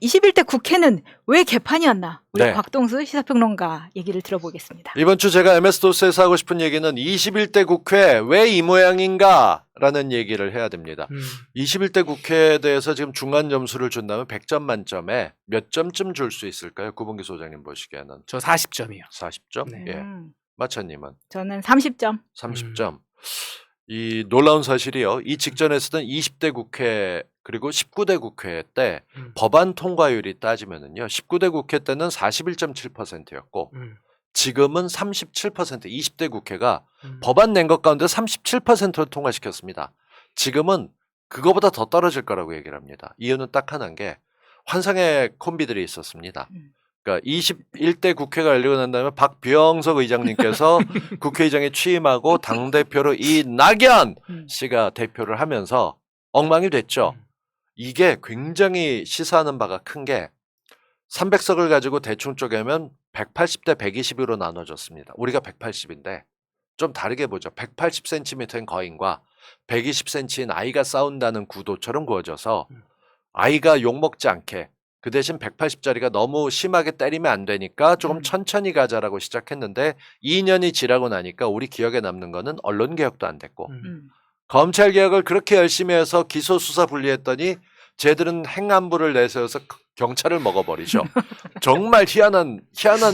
21대 국회는 왜 개판이었나? 우리 네. 곽동수 시사평론가 얘기를 들어보겠습니다. 이번 주 제가 MS-도스에서 하고 싶은 얘기는 21대 국회 왜 이 모양인가? 라는 얘기를 해야 됩니다. 21대 국회에 대해서 지금 중간 점수를 준다면 100점 만점에 몇 점쯤 줄 수 있을까요? 구봉기 소장님 보시기에는. 저 40점이요. 40점? 네. 예. 마차님은? 저는 30점. 30점. 이 놀라운 사실이요. 이 직전에서는 20대 국회 그리고 19대 국회 때 법안 통과율이 따지면은요. 19대 국회 때는 41.7%였고 지금은 37%, 20대 국회가 법안 낸 것 가운데 37%를 통과시켰습니다. 지금은 그거보다 더 떨어질 거라고 얘기를 합니다. 이유는 딱 하나인 게 환상의 콤비들이 있었습니다. 그러니까 21대 국회가 열리고 난 다음에 박병석 의장님께서 국회의장에 취임하고 당대표로 이낙연 씨가 대표를 하면서 엉망이 됐죠. 이게 굉장히 시사하는 바가 큰 게 300석을 가지고 대충 쪼개면 180대 120으로 나눠졌습니다. 우리가 180인데 좀 다르게 보죠. 180cm인 거인과 120cm인 아이가 싸운다는 구도처럼 구워져서 아이가 욕먹지 않게 그 대신 180짜리가 너무 심하게 때리면 안 되니까 조금 천천히 가자라고 시작했는데 2년이 지나고 나니까 우리 기억에 남는 거는 언론개혁도 안 됐고 검찰개혁을 그렇게 열심히 해서 기소수사 분리했더니 쟤들은 행안부를 내세워서 경찰을 먹어버리죠. 정말 희한한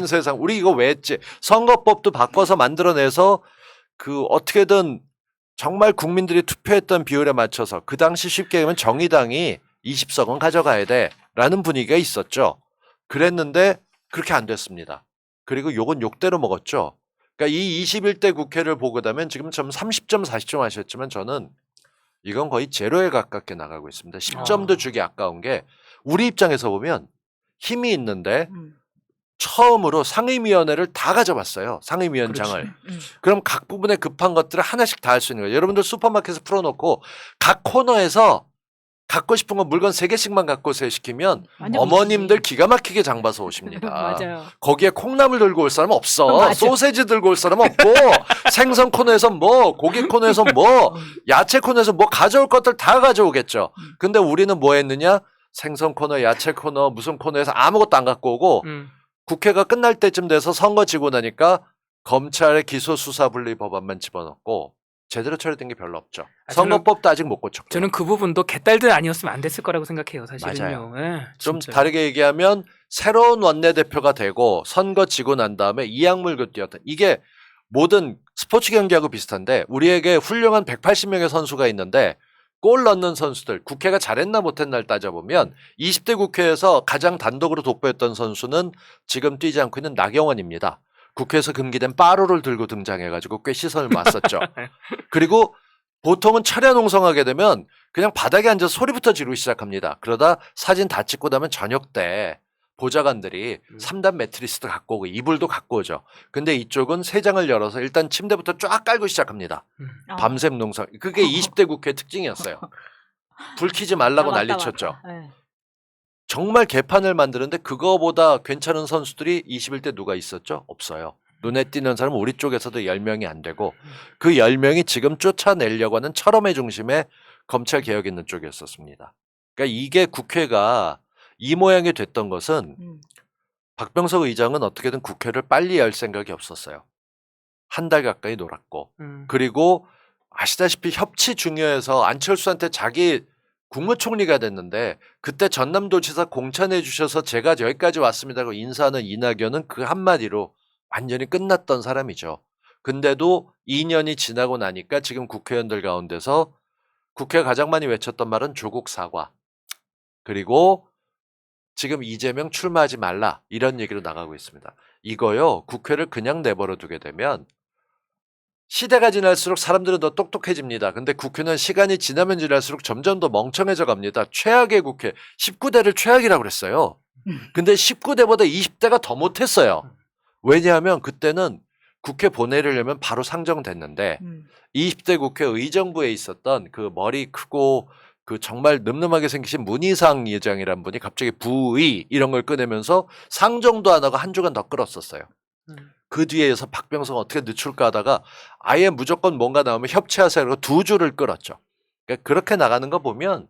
세상. 우리 이거 왜 했지? 선거법도 바꿔서 만들어내서 그 어떻게든 정말 국민들이 투표했던 비율에 맞춰서 그 당시 쉽게 얘기하면 정의당이 20석은 가져가야 돼라는 분위기가 있었죠. 그랬는데 그렇게 안 됐습니다. 그리고 욕은 욕대로 먹었죠. 그러니까 이 21대 국회를 보고 나면 지금 좀 30점 40점 하셨지만 저는 이건 거의 제로에 가깝게 나가고 있습니다. 10점도 주기 아까운 게 우리 입장에서 보면 힘이 있는데 처음으로 상임위원회를 다 가져봤어요. 상임위원장을. 그럼 각 부분에 급한 것들을 하나씩 다 할 수 있는 거예요. 여러분들 슈퍼마켓에서 풀어놓고 각 코너에서 갖고 싶은 건 물건 3개씩만 갖고 오세요 시키면 어머님들 기가 막히게 장 봐서 오십니다. 맞아요. 거기에 콩나물 들고 올 사람 없어. 맞아. 소세지 들고 올 사람 없고 생선 코너에서 뭐 고기 코너에서 뭐 야채 코너에서 뭐 가져올 것들 다 가져오겠죠. 근데 우리는 뭐 했느냐? 생선 코너, 야채 코너, 무슨 코너에서 아무것도 안 갖고 오고 국회가 끝날 때쯤 돼서 선거 지고 나니까 검찰의 기소수사분리 법안만 집어넣고 제대로 처리된 게 별로 없죠. 선거법도 아직 못 고쳤고. 저는 그 부분도 개딸들 아니었으면 안 됐을 거라고 생각해요. 사실은요. 맞아요. 네, 좀 다르게 얘기하면 새로운 원내대표가 되고 선거 지고 난 다음에 이악물고 뛰었다. 이게 모든 스포츠 경기하고 비슷한데 우리에게 훌륭한 180명의 선수가 있는데 골 넣는 선수들 국회가 잘했나 못했나를 따져보면 20대 국회에서 가장 단독으로 돋보였던 선수는 지금 뛰지 않고 있는 나경원입니다. 국회에서 금기된 빠로를 들고 등장해가지고 꽤 시선을 모았었죠. 그리고 보통은 철야농성하게 되면 그냥 바닥에 앉아서 소리부터 지르기 시작합니다. 그러다 사진 다 찍고 나면 저녁 때 보좌관들이 3단 매트리스도 갖고 오고 이불도 갖고 오죠. 근데 이쪽은 세 장을 열어서 일단 침대부터 쫙 깔고 시작합니다. 밤샘 농성. 그게 20대 국회 특징이었어요. 불 켜지 말라고 난리쳤죠. 네. 정말 개판을 만드는데 그거보다 괜찮은 선수들이 21대 누가 있었죠? 없어요. 눈에 띄는 사람은 우리 쪽에서도 10명이 안 되고 그 10명이 지금 쫓아내려고 하는 철험의 중심에 검찰 개혁 있는 쪽이었었습니다. 그러니까 이게 국회가 이 모양이 됐던 것은 박병석 의장은 어떻게든 국회를 빨리 열 생각이 없었어요. 한 달 가까이 놀았고 그리고 아시다시피 협치 중요해서 안철수한테 자기 국무총리가 됐는데 그때 전남도지사 공천해 주셔서 제가 여기까지 왔습니다고 인사하는 이낙연은 그 한마디로 완전히 끝났던 사람이죠. 근데도 2년이 지나고 나니까 지금 국회의원들 가운데서 국회가 가장 많이 외쳤던 말은 조국 사과 그리고 지금 이재명 출마하지 말라 이런 얘기로 나가고 있습니다. 이거요 국회를 그냥 내버려 두게 되면 시대가 지날수록 사람들은 더 똑똑해집니다. 근데 국회는 시간이 지나면 지날수록 점점 더 멍청해져 갑니다. 최악의 국회, 19대를 최악이라고 그랬어요. 근데 19대보다 20대가 더 못했어요. 왜냐하면 그때는 국회 보내려면 바로 상정됐는데 20대 국회 의정부에 있었던 그 머리 크고 그 정말 늠름하게 생기신 문희상 의장이란 분이 갑자기 부의 이런 걸 꺼내면서 상정도 안 하고 한 주간 더 끌었었어요. 그 뒤에서 박병석 어떻게 늦출까 하다가 아예 무조건 뭔가 나오면 협치하세요. 2주를 끌었죠. 그러니까 그렇게 나가는 거 보면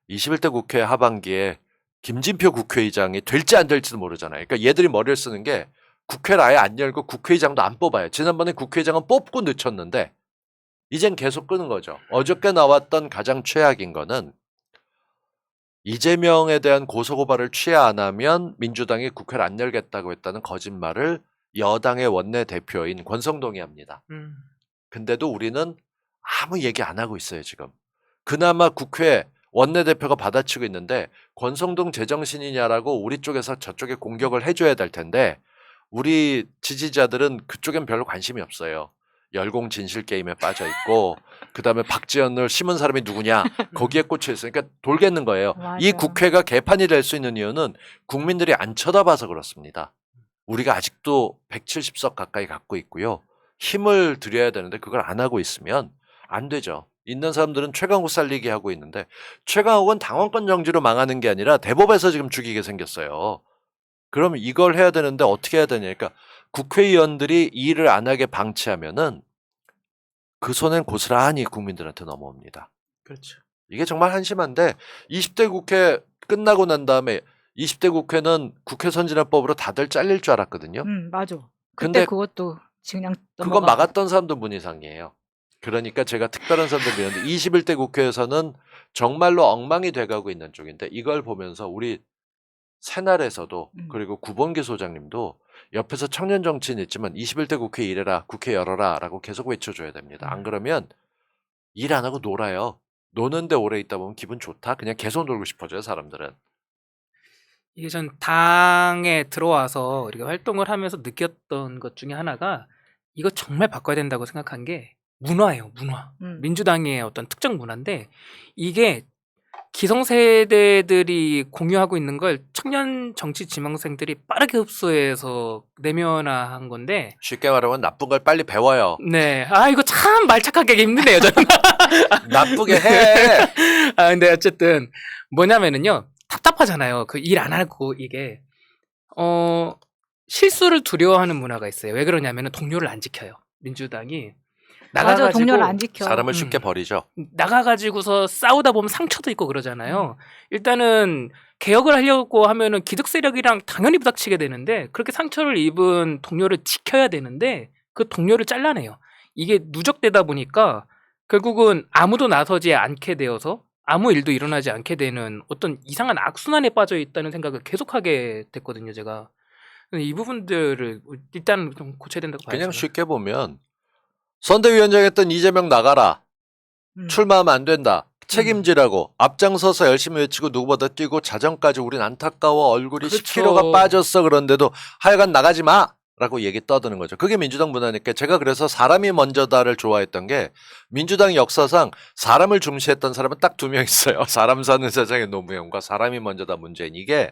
21대 국회 하반기에 김진표 국회의장이 될지 안 될지도 모르잖아요. 그러니까 얘들이 머리를 쓰는 게 국회를 아예 안 열고 국회의장도 안 뽑아요. 지난번에 국회의장은 뽑고 늦췄는데 이젠 계속 끄는 거죠. 어저께 나왔던 가장 최악인 거는 이재명에 대한 고소고발을 취하 안 하면 민주당이 국회를 안 열겠다고 했다는 거짓말을 여당의 원내대표인 권성동이 합니다. 근데도 우리는 아무 얘기 안 하고 있어요, 지금. 그나마 국회 원내대표가 받아치고 있는데 권성동 제정신이냐라고 우리 쪽에서 저쪽에 공격을 해줘야 될 텐데 우리 지지자들은 그쪽엔 별로 관심이 없어요. 열공 진실 게임에 빠져 있고 그다음에 박지원을 심은 사람이 누구냐 거기에 꽂혀 있어요. 그러니까 돌겠는 거예요. 맞아요. 이 국회가 개판이 될 수 있는 이유는 국민들이 안 쳐다봐서 그렇습니다. 우리가 아직도 170석 가까이 갖고 있고요. 힘을 들여야 되는데 그걸 안 하고 있으면 안 되죠. 있는 사람들은 최강욱 살리기 하고 있는데 최강욱은 당원권 정지로 망하는 게 아니라 대법에서 지금 죽이게 생겼어요. 그러면 이걸 해야 되는데 어떻게 해야 되냐. 그러니까 국회의원들이 이 일을 안 하게 방치하면은 그 손엔 고스란히 국민들한테 넘어옵니다. 그렇죠. 이게 정말 한심한데 20대 국회 끝나고 난 다음에 20대 국회는 국회 선진화법으로 다들 잘릴 줄 알았거든요. 맞아. 근데 그때 그것도 그냥 그거 막았던 사람도 문희상이에요. 그러니까 제가 특별한 사람들 믿는데 21대 국회에서는 정말로 엉망이 돼가고 있는 쪽인데 이걸 보면서 우리 새날에서도 그리고 구본기 소장님도 옆에서 청년 정치인 있지만 21대 국회 일해라, 국회 열어라 라고 계속 외쳐줘야 됩니다. 안 그러면 일 안 하고 놀아요. 노는데 오래 있다 보면 기분 좋다? 그냥 계속 놀고 싶어져요, 사람들은. 이게 전 당에 들어와서 이렇게 활동을 하면서 느꼈던 것 중에 하나가 이거 정말 바꿔야 된다고 생각한 게 문화예요, 문화. 민주당의 어떤 특정 문화인데 이게 기성세대들이 공유하고 있는 걸 청년 정치 지망생들이 빠르게 흡수해서 내면화한 건데 쉽게 말하면 나쁜 걸 빨리 배워요. 네. 아, 이거 참 말 착하게 하기 힘드네요, 저는. 나쁘게 해. 아, 근데 어쨌든 뭐냐면은요. 답답하잖아요. 그 일 안 하고 이게 실수를 두려워하는 문화가 있어요. 왜 그러냐면은 동료를 안 지켜요. 민주당이 맞아. 나가가지고 동료를 안 지켜. 사람을 쉽게 버리죠. 나가가지고서 싸우다 보면 상처도 있고 그러잖아요. 일단은 개혁을 하려고 하면은 기득 세력이랑 당연히 부닥치게 되는데 그렇게 상처를 입은 동료를 지켜야 되는데 그 동료를 잘라내요. 이게 누적되다 보니까 결국은 아무도 나서지 않게 되어서 아무 일도 일어나지 않게 되는 어떤 이상한 악순환에 빠져 있다는 생각을 계속하게 됐거든요, 제가. 이 부분들을 일단 좀 고쳐야 된다고 봐요. 그냥 저는. 쉽게 보면 선대위원장 했던 이재명 나가라. 출마하면 안 된다. 책임지라고 앞장서서 열심히 외치고 누구보다 뛰고 자정까지 우린 안타까워 얼굴이 그렇죠. 10kg가 빠졌어 그런데도 하여간 나가지 마 라고 얘기 떠드는 거죠. 그게 민주당 문화니까 제가 그래서 사람이 먼저다를 좋아했던 게 민주당 역사상 사람을 중시했던 사람은 딱 2명 있어요. 사람 사는 세상의 노무현과 사람이 먼저다 문재인. 이게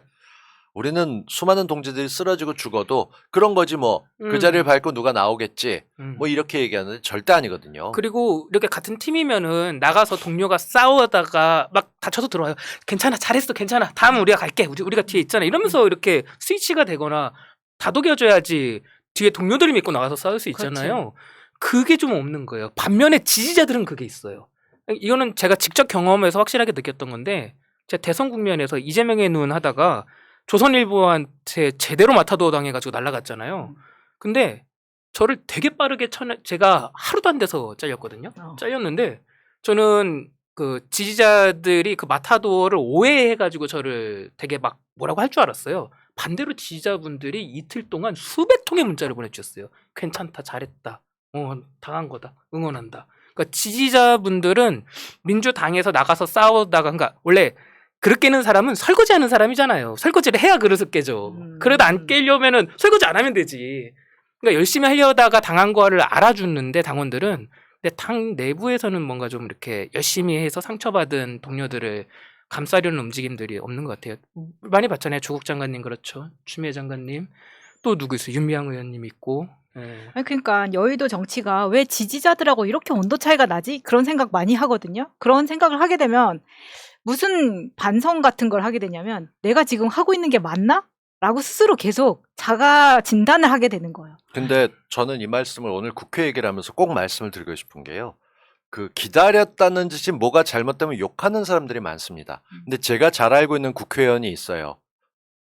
우리는 수많은 동지들이 쓰러지고 죽어도 그런 거지 뭐 그 자리를 밟고 누가 나오겠지 뭐 이렇게 얘기하는데 절대 아니거든요. 그리고 이렇게 같은 팀이면은 나가서 동료가 싸우다가 막 다쳐서 들어와요. 괜찮아, 잘했어, 괜찮아. 다음은 우리가 갈게. 우리가 뒤에 있잖아. 이러면서 이렇게 스위치가 되거나 다독여줘야지 뒤에 동료들을 믿고 나가서 싸울 수 있잖아요. 그게 좀 없는 거예요. 반면에 지지자들은 그게 있어요. 이거는 제가 직접 경험해서 확실하게 느꼈던 건데 제가 대선 국면에서 이재명의 눈 하다가 조선일보한테 제대로 마타도어 당해가지고 날아갔잖아요. 근데 저를 되게 빠르게 제가 하루도 안 돼서 잘렸거든요. 잘렸는데 저는 그 지지자들이 그 마타도어를 오해해가지고 저를 되게 막 뭐라고 할 줄 알았어요. 반대로 지지자분들이 이틀 동안 수백 통의 문자를 보내주셨어요. 괜찮다, 잘했다, 당한 거다, 응원한다. 그러니까 지지자분들은 민주당에서 나가서 싸우다가 그러니까 원래 그릇 깨는 사람은 설거지하는 사람이잖아요. 설거지를 해야 그릇을 깨죠. 그릇 안 깨려면은 설거지 안 하면 되지. 그러니까 열심히 하려다가 당한 거를 알아주는데 당원들은 근데 당 내부에서는 뭔가 좀 이렇게 열심히 해서 상처받은 동료들을 감싸려는 움직임들이 없는 것 같아요. 많이 봤잖아요. 조국 장관님 그렇죠. 추미애 장관님 또 누구 있어요? 윤미향 의원님 있고. 네. 아니, 그러니까 여의도 정치가 왜 지지자들하고 이렇게 온도 차이가 나지? 그런 생각 많이 하거든요. 그런 생각을 하게 되면 무슨 반성 같은 걸 하게 되냐면 내가 지금 하고 있는 게 맞나? 라고 스스로 계속 자가 진단을 하게 되는 거예요. 근데 저는 이 말씀을 오늘 국회 얘기를 하면서 꼭 말씀을 드리고 싶은 게요. 그 기다렸다는 듯이 뭐가 잘못되면 욕하는 사람들이 많습니다. 근데 제가 잘 알고 있는 국회의원이 있어요.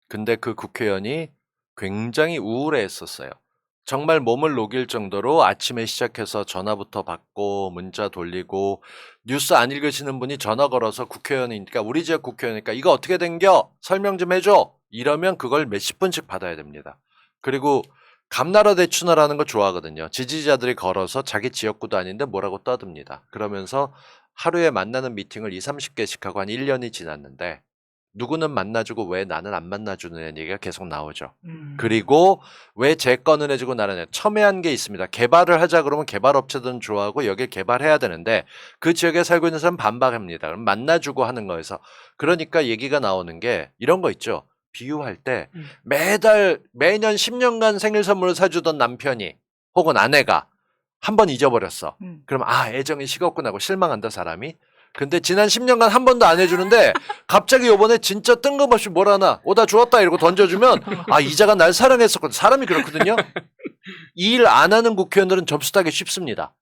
근데 그 국회의원이 굉장히 우울해했었어요. 정말 몸을 녹일 정도로 아침에 시작해서 전화부터 받고 문자 돌리고 뉴스 안 읽으시는 분이 전화 걸어서 국회의원이니까 우리 지역 국회의원이니까 이거 어떻게 된겨? 설명 좀 해줘. 이러면 그걸 몇십 분씩 받아야 됩니다. 그리고 감나라 대추나라는 거 좋아하거든요. 지지자들이 걸어서 자기 지역구도 아닌데 뭐라고 떠듭니다. 그러면서 하루에 만나는 미팅을 20, 30개씩 하고 한 1년이 지났는데 누구는 만나주고 왜 나는 안 만나주는 얘기가 계속 나오죠. 그리고 왜 제 건은 해주고 나는 해. 첨예한 게 있습니다. 개발을 하자 그러면 개발업체들은 좋아하고 여길 개발해야 되는데 그 지역에 살고 있는 사람 반박합니다. 그럼 만나주고 하는 거에서 그러니까 얘기가 나오는 게 이런 거 있죠. 비유할 때 매년 10년간 생일 선물을 사주던 남편이 혹은 아내가 한 번 잊어버렸어. 그럼 애정이 식었구나 하고 실망한다 사람이. 근데 지난 10년간 한 번도 안 해주는데 갑자기 요번에 진짜 뜬금없이 뭘 하나 오다 주었다 이러고 던져주면 이자가 날 사랑했었거든. 사람이 그렇거든요. 이 일 안 하는 국회의원들은 접수하기 쉽습니다.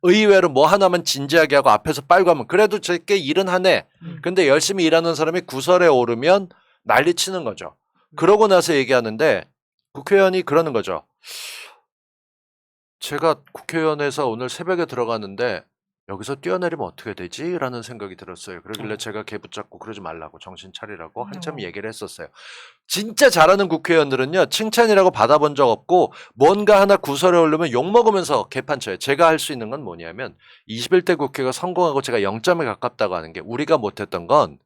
의외로 뭐 하나만 진지하게 하고 앞에서 빨고 하면 그래도 제게 일은 하네. 근데 열심히 일하는 사람이 구설에 오르면 난리 치는 거죠. 그러고 나서 얘기하는데 국회의원이 그러는 거죠. 제가 국회의원에서 오늘 새벽에 들어갔는데 여기서 뛰어내리면 어떻게 되지? 라는 생각이 들었어요. 그러길래 제가 걔 붙잡고 그러지 말라고 정신 차리라고 한참 얘기를 했었어요. 진짜 잘하는 국회의원들은요. 칭찬이라고 받아본 적 없고 뭔가 하나 구설에 오르면 욕먹으면서 개판 쳐요. 제가 할 수 있는 건 뭐냐면 21대 국회가 성공하고 제가 0점에 가깝다고 하는 게 우리가 못했던 건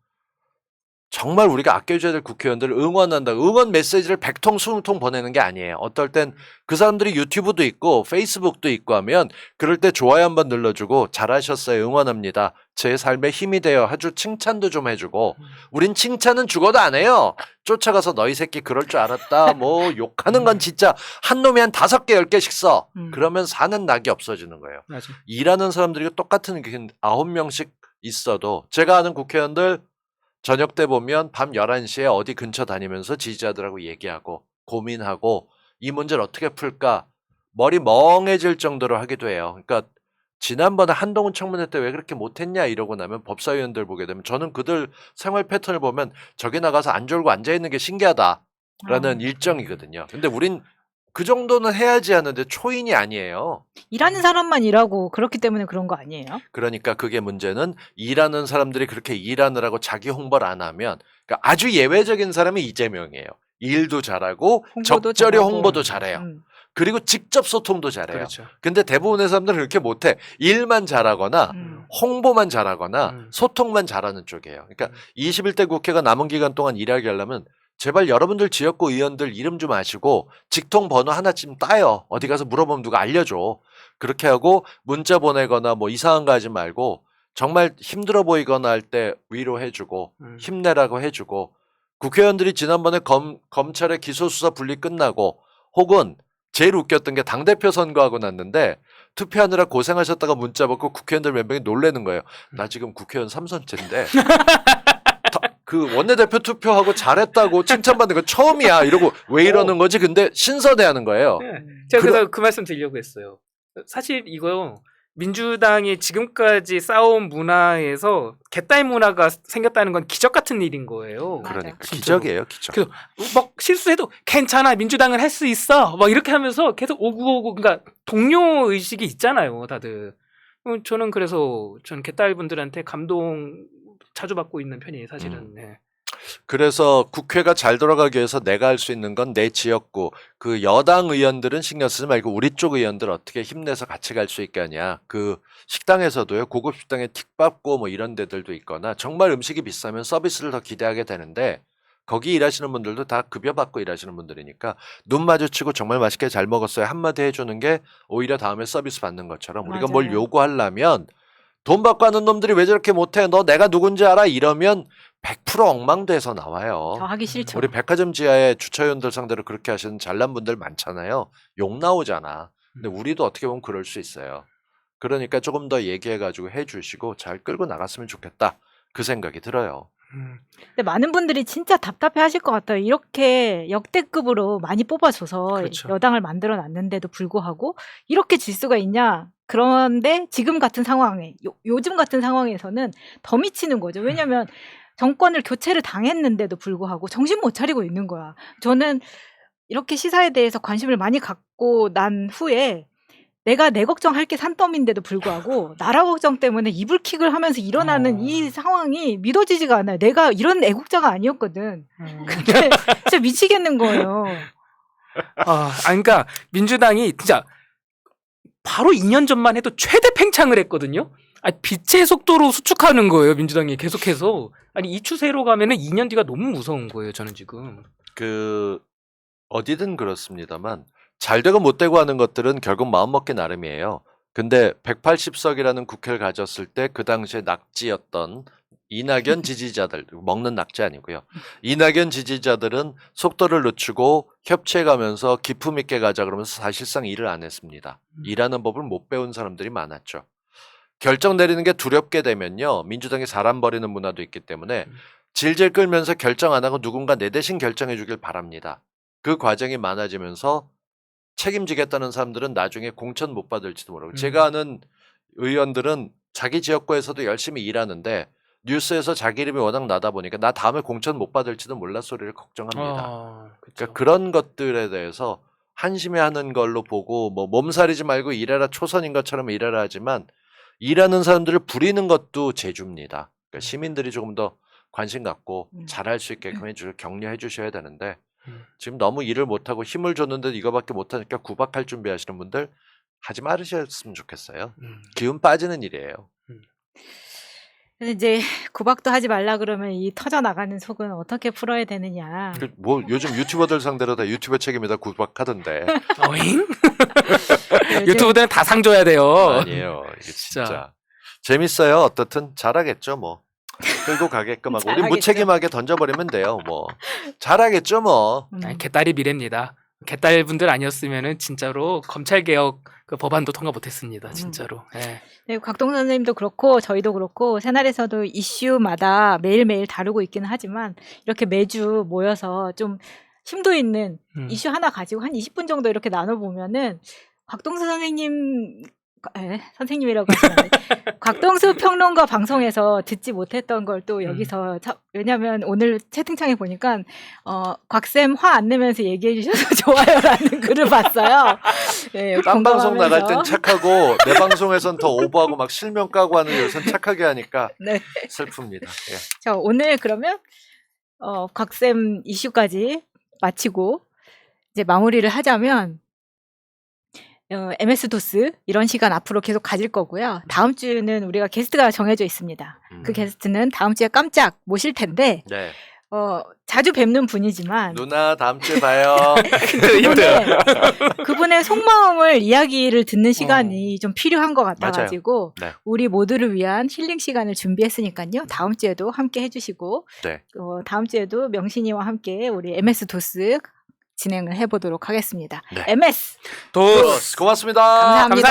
정말 우리가 아껴줘야 될 국회의원들을 응원한다. 응원 메시지를 100통, 20통 보내는 게 아니에요. 어떨 땐 그 사람들이 유튜브도 있고 페이스북도 있고 하면 그럴 때 좋아요 한번 눌러주고 잘하셨어요. 응원합니다. 제 삶에 힘이 되어 아주 칭찬도 좀 해주고 우린 칭찬은 죽어도 안 해요. 쫓아가서 너희 새끼 그럴 줄 알았다. 뭐 욕하는 건 진짜 한 놈이 한 5개, 10개씩 써. 그러면 사는 낙이 없어지는 거예요. 맞아. 일하는 사람들이 똑같은 게 9명씩 있어도 제가 아는 국회의원들 저녁 때 보면 밤 11시에 어디 근처 다니면서 지지자들하고 얘기하고 고민하고 이 문제를 어떻게 풀까 머리 멍해질 정도로 하기도 해요. 그러니까 지난번에 한동훈 청문회 때 왜 그렇게 못했냐 이러고 나면 법사위원들 보게 되면 저는 그들 생활 패턴을 보면 저기 나가서 안 졸고 앉아있는 게 신기하다라는 일정이거든요. 근데 우린 그 정도는 해야지 하는데 초인이 아니에요. 일하는 사람만 일하고 그렇기 때문에 그런 거 아니에요? 그러니까 그게 문제는 일하는 사람들이 그렇게 일하느라고 자기 홍보를 안 하면 그러니까 아주 예외적인 사람이 이재명이에요. 일도 잘하고 홍보도 적절히 잘하고. 홍보도 잘해요. 그리고 직접 소통도 잘해요. 그렇죠. 근데 대부분의 사람들은 그렇게 못해. 일만 잘하거나 홍보만 잘하거나 소통만 잘하는 쪽이에요. 그러니까 21대 국회가 남은 기간 동안 일하게 하려면 제발 여러분들 지역구 의원들 이름 좀 아시고 직통 번호 하나쯤 따요. 어디 가서 물어보면 누가 알려줘. 그렇게 하고 문자 보내거나 뭐 이상한 거 하지 말고 정말 힘들어 보이거나 할 때 위로해주고 힘내라고 해주고 국회의원들이 지난번에 검찰의 기소수사 분리 끝나고 혹은 제일 웃겼던 게 당대표 선거하고 났는데 투표하느라 고생하셨다가 문자 받고 국회의원들 몇 명이 놀라는 거예요. 나 지금 국회의원 3선째인데 그 원내대표 투표하고 잘했다고 칭찬받는 건 처음이야. 이러고 왜 이러는 거지? 근데 신선해하는 거예요. 네. 제가 그래서 그 말씀 드리려고 했어요. 사실 이거요. 민주당이 지금까지 쌓아온 문화에서 개딸 문화가 생겼다는 건 기적 같은 일인 거예요. 그러니까 진짜로. 기적이에요, 기적. 그래서 막 실수해도 괜찮아, 민주당은 할 수 있어, 막 이렇게 하면서 계속 오고, 그러니까 동료 의식이 있잖아요, 다들. 저는 그래서 저는 개딸 분들한테 감동 자주 받고 있는 편이에요, 사실은. 네. 그래서 국회가 잘 돌아가기 위해서 내가 할 수 있는 건 내 지역구 그 여당 의원들은 신경 쓰지 말고 우리 쪽 의원들 어떻게 힘내서 같이 갈 수 있게 하냐. 그 식당에서도요, 고급 식당에 팁 받고 뭐 이런 데들도 있거나 정말 음식이 비싸면 서비스를 더 기대하게 되는데 거기 일하시는 분들도 다 급여 받고 일하시는 분들이니까 눈 마주치고 정말 맛있게 잘 먹었어요 한마디 해주는 게 오히려 다음에 서비스 받는 것처럼 우리가 뭘 맞아요. 요구하려면 돈 받고 하는 놈들이 왜 저렇게 못해? 너 내가 누군지 알아? 이러면 100% 엉망돼서 나와요. 더 하기 싫죠. 우리 백화점 지하에 주차위원들 상대로 그렇게 하시는 잘난 분들 많잖아요. 욕 나오잖아. 근데 우리도 어떻게 보면 그럴 수 있어요. 그러니까 조금 더 얘기해가지고 해주시고 잘 끌고 나갔으면 좋겠다. 그 생각이 들어요. 근데 많은 분들이 진짜 답답해 하실 것 같아요. 이렇게 역대급으로 많이 뽑아줘서 그렇죠. 여당을 만들어 놨는데도 불구하고 이렇게 질 수가 있냐. 그런데 지금 같은 상황에, 요즘 같은 상황에서는 더 미치는 거죠. 왜냐면 정권을 교체를 당했는데도 불구하고 정신 못 차리고 있는 거야. 저는 이렇게 시사에 대해서 관심을 많이 갖고 난 후에 내가 내 걱정할 게 산더미인데도 불구하고 나라 걱정 때문에 이불킥을 하면서 일어나는 이 상황이 믿어지지가 않아요. 내가 이런 애국자가 아니었거든. 근데 진짜 미치겠는 거예요. 그러니까 민주당이 진짜 바로 2년 전만 해도 최대 팽창을 했거든요. 빛의 속도로 수축하는 거예요, 민주당이 계속해서. 아니 이 추세로 가면은 2년 뒤가 너무 무서운 거예요, 저는 지금. 어디든 그렇습니다만 잘 되고 못 되고 하는 것들은 결국 마음먹기 나름이에요. 근데 180석이라는 국회를 가졌을 때 그 당시에 낙지였던 이낙연 지지자들, 먹는 낙지 아니고요. 이낙연 지지자들은 속도를 늦추고 협치해가면서 기품 있게 가자 그러면서 사실상 일을 안 했습니다. 일하는 법을 못 배운 사람들이 많았죠. 결정 내리는 게 두렵게 되면요. 민주당이 사람 버리는 문화도 있기 때문에 질질 끌면서 결정 안 하고 누군가 내 대신 결정해 주길 바랍니다. 그 과정이 많아지면서 책임지겠다는 사람들은 나중에 공천 못 받을지도 모르고 제가 아는 의원들은 자기 지역구에서도 열심히 일하는데 뉴스에서 자기 이름이 워낙 나다 보니까 나 다음에 공천 못 받을지도 몰라 소리를 걱정합니다. 그러니까 그런 것들에 대해서 한심해하는 걸로 보고 뭐 몸살이지 말고 일해라 초선인 것처럼 일해라 하지만 일하는 사람들을 부리는 것도 재주입니다. 그러니까 시민들이 조금 더 관심 갖고 잘할 수 있게끔 격려해 주셔야 되는데 지금 너무 일을 못하고 힘을 줬는데 이거밖에 못하니까 구박할 준비하시는 분들 하지 말으셨으면 좋겠어요. 기운 빠지는 일이에요. 근데 이제 구박도 하지 말라 그러면 이 터져 나가는 속은 어떻게 풀어야 되느냐. 뭐 요즘 유튜버들 상대로 다 유튜버 책임이다 구박하던데. 어잉? 유튜브들은 다 상 줘야 돼요. 아니에요. 이게 진짜 재밌어요. 어떻든 잘하겠죠 뭐. 끌고 가게끔 하고 우리 무책임하게 던져버리면 돼요. 뭐 잘하겠죠 뭐. 개딸이 미래입니다. 개딸 분들 아니었으면은 진짜로 검찰 개혁 그 법안도 통과 못했습니다. 진짜로. 네. 네, 곽동 선생님도 그렇고 저희도 그렇고 새날에서도 이슈마다 매일매일 다루고 있기는 하지만 이렇게 매주 모여서 좀 심도 있는 이슈 하나 가지고 한 20분 정도 이렇게 나눠보면은 곽동수 선생님 선생님이라고 하시나요? 곽동수 평론가 방송에서 듣지 못했던 걸 또 여기서 왜냐하면 오늘 채팅창에 보니까 곽쌤 화 안 내면서 얘기해 주셔서 좋아요라는 글을 봤어요. 네, 딴 방송 나갈 공감하면서. 땐 착하고 내 방송에선 더 오버하고 막 실명 까고 하는 요새는 착하게 하니까 네. 슬픕니다. 예. 자, 오늘 그러면 곽쌤 이슈까지 마치고 이제 마무리를 하자면 MS 도스 이런 시간 앞으로 계속 가질 거고요. 다음 주는 우리가 게스트가 정해져 있습니다. 그 게스트는 다음 주에 깜짝 모실 텐데 네. 자주 뵙는 분이지만 누나 다음 주에 봐요. 그분의 속마음을 이야기를 듣는 시간이 좀 필요한 것 같아가지고 네. 우리 모두를 위한 힐링 시간을 준비했으니까요. 다음 주에도 함께 해주시고 네. 다음 주에도 명신이와 함께 우리 MS 도스 진행을 해보도록 하겠습니다. 네. MS 도스 고맙습니다. 감사합니다.